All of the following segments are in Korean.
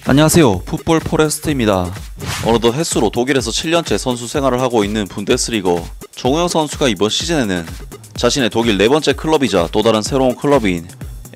안녕하세요, 풋볼 포레스트입니다. 어느덧 햇수로 독일에서 7년째 선수 생활을 하고 있는 분데스리거 정우영 선수가 이번 시즌에는 자신의 독일 네 번째 클럽이자 또 다른 새로운 클럽인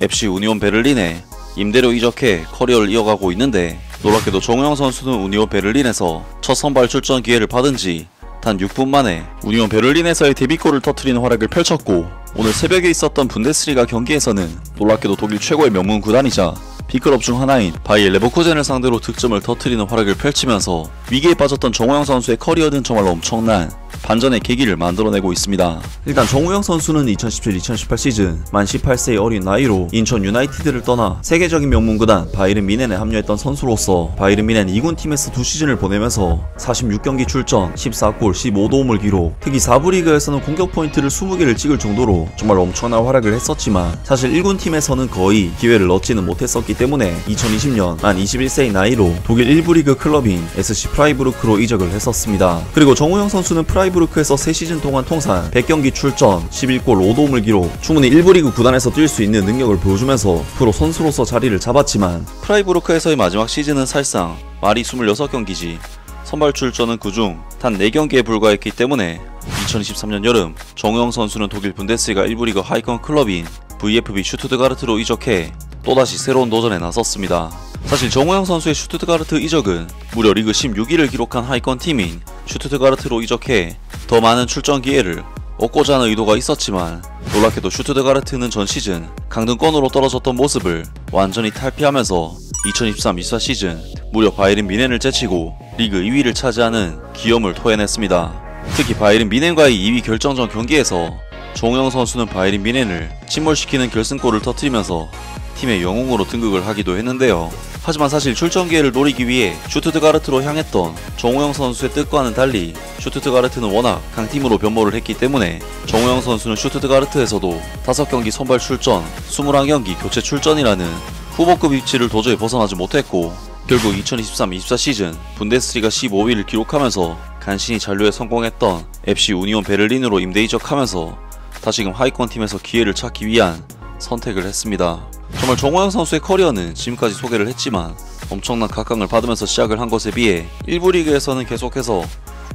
FC 우니온 베를린에 임대료 이적해 커리어를 이어가고 있는데, 놀랍게도 정우영 선수는 우니온 베를린에서 첫 선발 출전 기회를 받은 지 단 6분 만에 우니온 베를린에서의 데뷔골을 터뜨리는 활약을 펼쳤고, 오늘 새벽에 있었던 분데스리가 경기에서는 놀랍게도 독일 최고의 명문 구단이자 B클럽 중 하나인 바이엘 레버쿠젠을 상대로 득점을 터뜨리는 활약을 펼치면서 위기에 빠졌던 정우영 선수의 커리어는 정말 엄청난 반전의 계기를 만들어내고 있습니다. 일단 정우영 선수는 2017-2018 시즌 만 18세의 어린 나이로 인천 유나이티드를 떠나 세계적인 명문 구단 바이에른 뮌헨에 합류했던 선수로서 바이에른 뮌헨 2군 팀에서 2시즌을 보내면서 46경기 출전, 14골, 15도움을 기록, 특히 4부 리그에서는 공격 포인트를 20개를 찍을 정도로 정말 엄청난 활약을 했었지만, 사실 1군 팀에서는 거의 기회를 얻지는 못했었기 때문에 2020년 만 21세의 나이로 독일 1부 리그 클럽인 SC 프라이부르크로 이적을 했었습니다. 그리고 정우영 선수는 프라이부르크에서 3시즌 동안 통산 100경기 출전, 11골 5도움을 기록, 충분히 1부 리그 구단에서 뛸 수 있는 능력을 보여주면서 프로 선수로서 자리를 잡았지만, 프라이부르크에서의 마지막 시즌은 사실상 말이 26경기지 선발 출전은 그중 단 4경기에 불과했기 때문에 2023년 여름 정우영 선수는 독일 분데스리가 1부 리그 하위권 클럽인 VfB 슈투트가르트로 이적해 또다시 새로운 도전에 나섰습니다. 사실 정우영 선수의 슈투트가르트 이적은 무려 리그 16위를 기록한 하위권 팀인 슈투트가르트로 이적해 더 많은 출전 기회를 얻고자 하는 의도가 있었지만, 놀랍게도 슈투트가르트는 전 시즌 강등권으로 떨어졌던 모습을 완전히 탈피하면서 2023-24 시즌 무려 바이에른 뮌헨을 제치고 리그 2위를 차지하는 기염을 토해냈습니다. 특히 바이에른 뮌헨과의 2위 결정전 경기에서 정우영 선수는 바이에른 뮌헨을 침몰시키는 결승골을 터뜨리면서 팀의 영웅으로 등극을 하기도 했는데요. 하지만 사실 출전 기회를 노리기 위해 슈투트가르트로 향했던 정우영 선수의 뜻과는 달리 슈투트가르트는 워낙 강팀으로 변모를 했기 때문에 정우영 선수는 슈투트가르트에서도 5경기 선발 출전, 21경기 교체 출전이라는 후보급 위치를 도저히 벗어나지 못했고, 결국 2023-24 시즌 분데스리가 15위를 기록하면서 간신히 잔류에 성공했던 FC 우니온 베를린으로 임대 이적하면서 다시금 하위권 팀에서 기회를 찾기 위한 선택을 했습니다. 정말 정우영 선수의 커리어는 지금까지 소개를 했지만 엄청난 각광을 받으면서 시작을 한 것에 비해 1부 리그에서는 계속해서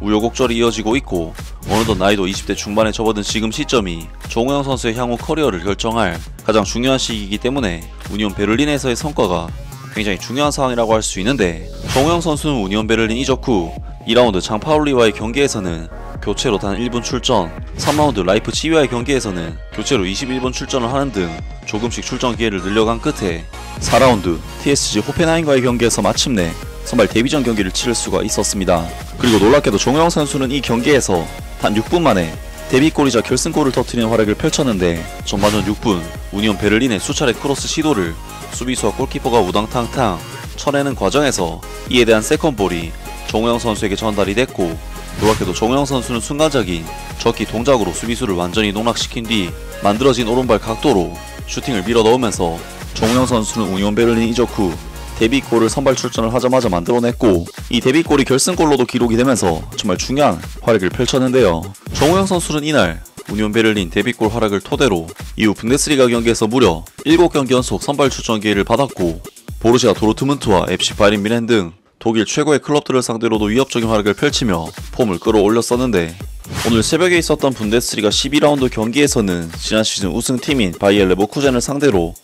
우여곡절이 이어지고 있고, 어느덧 나이도 20대 중반에 접어든 지금 시점이 정우영 선수의 향후 커리어를 결정할 가장 중요한 시기이기 때문에 우니온 베를린에서의 성과가 굉장히 중요한 상황이라고 할 수 있는데, 정우영 선수는 우니온 베를린 이적 후 2라운드 장파울리와의 경기에서는 교체로 단 1분 출전, 3라운드 라이프치히와의 경기에서는 교체로 21분 출전을 하는 등 조금씩 출전 기회를 늘려간 끝에 4라운드 TSG 호펜하임과의 경기에서 마침내 선발 데뷔전 경기를 치를 수가 있었습니다. 그리고 놀랍게도 정우영 선수는 이 경기에서 단 6분 만에 데뷔골이자 결승골을 터뜨리는 활약을 펼쳤는데, 전반전 6분 우니온 베를린의 수차례 크로스 시도를 수비수와 골키퍼가 우당탕탕 쳐내는 과정에서 이에 대한 세컨볼이 정우영 선수에게 전달이 됐고, 놀랍게도 정우영 선수는 순간적인 적기 동작으로 수비수를 완전히 농락시킨 뒤 만들어진 오른발 각도로 슈팅을 밀어 넣으면서 정우영 선수는 우니온 베를린 이적 후 데뷔골을 선발 출전을 하자마자 만들어냈고, 이 데뷔골이 결승골로도 기록이 되면서 정말 중요한 활약을 펼쳤는데요. 정우영 선수는 이날 우니온 베를린 데뷔골 활약을 토대로 이후 분데스리가 경기에서 무려 7경기 연속 선발 출전 기회를 받았고, 보르시아 도르트문트와 FC 바이에른 뮌헨 등 독일 최고의 클럽들을 상대로도 위협적인 활약을 펼치며 폼을 끌어올렸었는데, 오늘 새벽에 있었던 분데스리가 12라운드 경기에서는 지난 시즌 우승팀인 바이엘 레버쿠젠을 상대로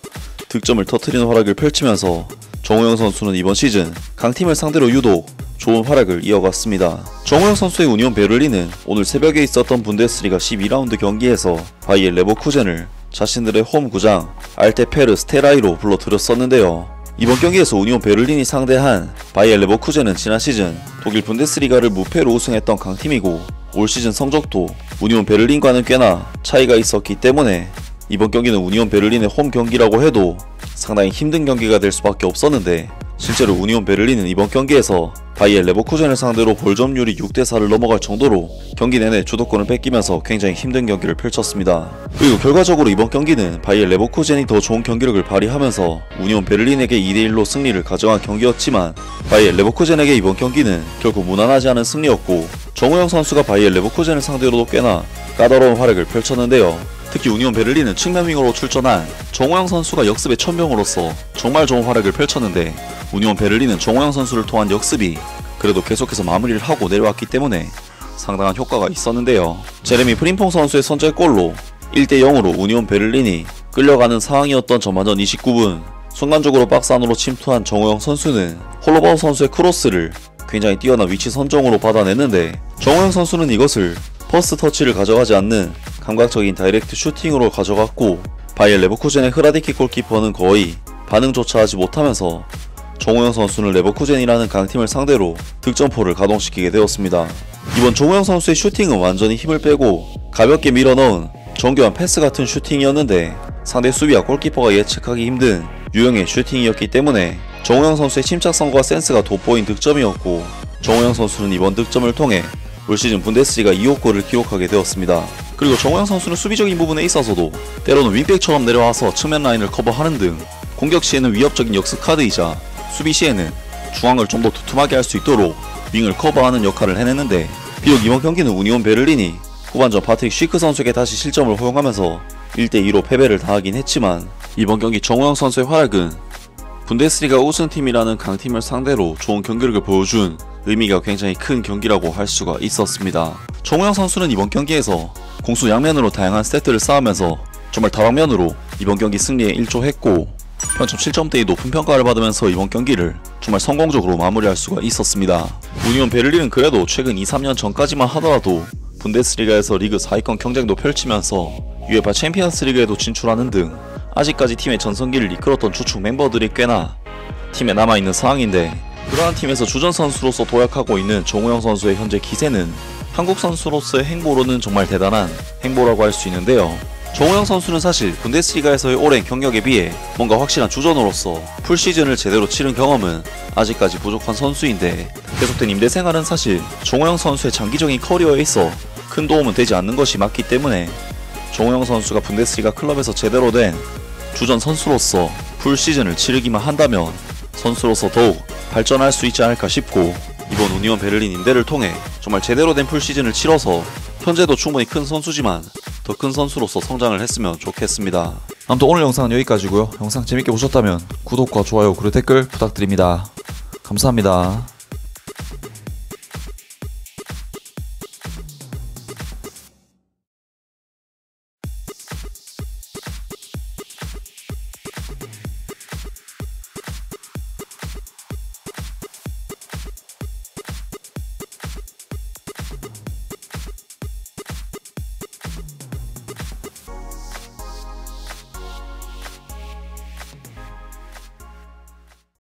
득점을 터뜨리는 활약을 펼치면서 정우영 선수는 이번 시즌 강팀을 상대로 유독 좋은 활약을 이어갔습니다. 정우영 선수의 우니온 베를린은 오늘 새벽에 있었던 분데스리가 12라운드 경기에서 바이엘 레버쿠젠을 자신들의 홈 구장 알테페르 스테라이로 불러들였었는데요. 이번 경기에서 우니온 베를린이 상대한 바이엘 레버쿠젠은 지난 시즌 독일 분데스리가를 무패로 우승했던 강팀이고, 올 시즌 성적도 우니온 베를린과는 꽤나 차이가 있었기 때문에 이번 경기는 우니온 베를린의 홈 경기라고 해도 상당히 힘든 경기가 될 수밖에 없었는데, 실제로 우니온 베를린은 이번 경기에서 바이엘 레버쿠젠을 상대로 볼점률이 6대4를 넘어갈 정도로 경기 내내 주도권을 뺏기면서 굉장히 힘든 경기를 펼쳤습니다. 그리고 결과적으로 이번 경기는 바이엘 레버쿠젠이 더 좋은 경기력을 발휘하면서 우니온 베를린에게 2대1로 승리를 가져간 경기였지만, 바이엘 레버쿠젠에게 이번 경기는 결국 무난하지 않은 승리였고, 정우영 선수가 바이엘 레버쿠젠을 상대로도 꽤나 까다로운 활약을 펼쳤는데요. 특히 우니온 베를린은 측면 윙어로 출전한 정우영 선수가 역습의 천명으로서 정말 좋은 활약을 펼쳤는데, 우니온 베를린은 정우영 선수를 통한 역습이 그래도 계속해서 마무리를 하고 내려왔기 때문에 상당한 효과가 있었는데요. 제레미 프림퐁 선수의 선제골로 1대0으로 우니온 베를린이 끌려가는 상황이었던 전반전 29분, 순간적으로 박스 안으로 침투한 정우영 선수는 홀로바우 선수의 크로스를 굉장히 뛰어난 위치 선정으로 받아냈는데, 정우영 선수는 이것을 퍼스트 터치를 가져가지 않는 감각적인 다이렉트 슈팅으로 가져갔고, 바이엘 레버쿠젠의 흐라디키 골키퍼는 거의 반응조차 하지 못하면서 정우영 선수는 레버쿠젠이라는 강팀을 상대로 득점포를 가동시키게 되었습니다. 이번 정우영 선수의 슈팅은 완전히 힘을 빼고 가볍게 밀어넣은 정교한 패스 같은 슈팅이었는데, 상대 수비와 골키퍼가 예측하기 힘든 유형의 슈팅이었기 때문에 정우영 선수의 침착성과 센스가 돋보인 득점이었고, 정우영 선수는 이번 득점을 통해 올 시즌 분데스리가 2호 골을 기록하게 되었습니다. 그리고 정우영 선수는 수비적인 부분에 있어서도 때로는 윙백처럼 내려와서 측면 라인을 커버하는 등 공격 시에는 위협적인 역습 카드이자 수비 시에는 중앙을 좀 더 두툼하게 할 수 있도록 윙을 커버하는 역할을 해냈는데, 비록 이번 경기는 우니온 베를린이 후반전 파트릭 쉬크 선수에게 다시 실점을 허용하면서 1대2로 패배를 당하긴 했지만, 이번 경기 정우영 선수의 활약은 분데스리가 우승팀이라는 강팀을 상대로 좋은 경기력을 보여준 의미가 굉장히 큰 경기라고 할 수가 있었습니다. 정우영 선수는 이번 경기에서 공수 양면으로 다양한 스탯들을 쌓으면서 정말 다방면으로 이번 경기 승리에 일조했고, 평점 7점대의 높은 평가를 받으면서 이번 경기를 정말 성공적으로 마무리할 수가 있었습니다. 우니온 베를린은 그래도 최근 2-3년 전까지만 하더라도 분데스리가에서 리그 4위권 경쟁도 펼치면서 UEFA 챔피언스 리그에도 진출하는 등 아직까지 팀의 전성기를 이끌었던 주축 멤버들이 꽤나 팀에 남아있는 상황인데, 그러한 팀에서 주전 선수로서 도약하고 있는 정우영 선수의 현재 기세는 한국 선수로서의 행보로는 정말 대단한 행보라고 할 수 있는데요. 정우영 선수는 사실 분데스리가에서의 오랜 경력에 비해 뭔가 확실한 주전으로서 풀시즌을 제대로 치른 경험은 아직까지 부족한 선수인데, 계속된 임대 생활은 사실 정우영 선수의 장기적인 커리어에 있어 큰 도움은 되지 않는 것이 맞기 때문에, 정우영 선수가 분데스리가 클럽에서 제대로 된 주전 선수로서 풀시즌을 치르기만 한다면 선수로서 더욱 발전할 수 있지 않을까 싶고, 이번 우니온 베를린 임대를 통해 정말 제대로 된 풀시즌을 치러서 현재도 충분히 큰 선수지만 더 큰 선수로서 성장을 했으면 좋겠습니다. 아무튼 오늘 영상은 여기까지고요. 영상 재밌게 보셨다면 구독과 좋아요 그리고 댓글 부탁드립니다. 감사합니다.